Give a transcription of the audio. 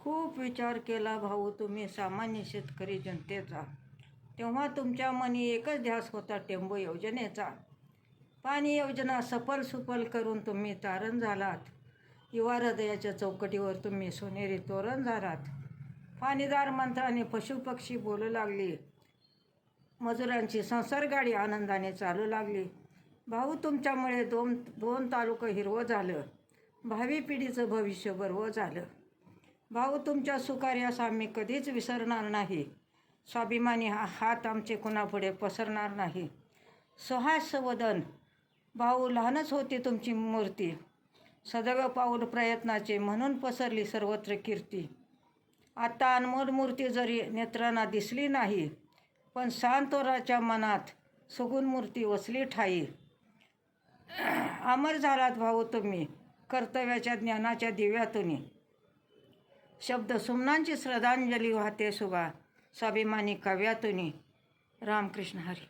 खूप विचार केला भाऊ तुम्ही सामान्य शेतकरी जनतेचा. तेव्हा तुमच्या मनी एकच ध्यास होता टेंबू योजनेचा. पाणी योजना सफल सुफल करून तुम्ही तारण झालात. युवा हृदयाच्या चौकटीवर तुम्ही सोनेरी तोरण झालात. पाणीदार मंत्राने पशुपक्षी बोलू लागली. मजुरांची संसार गाडी आनंदाने चालू लागली. भाऊ तुमच्यामुळे दोन तालुकं हिरवं झालं. भावी पिढीचं भविष्य बरवं झालं. भाऊ तुमच्या सुकार्यास आम्ही कधीच विसरणार नाही. स्वाभिमानी हात आमचे कुणापुढे पसरणार नाही. सुहास वदन भाऊ लहानच होती तुमची मूर्ती. सदग पाऊल प्रयत्नाचे म्हणून पसरली सर्वत्र कीर्ती. आता अनमोल मूर्ती जरी नेत्रांना दिसली नाही, पण सांतोराच्या मनात सुगुण मूर्ती वसली ठाई. अमर झालात भाऊ तुम्ही कर्तव्याच्या ज्ञानाच्या दिव्यातून. शब्द सुमनांची श्रद्धांजली वाहते सुभा स्वाभिमानी काव्यातून. रामकृष्ण हरी.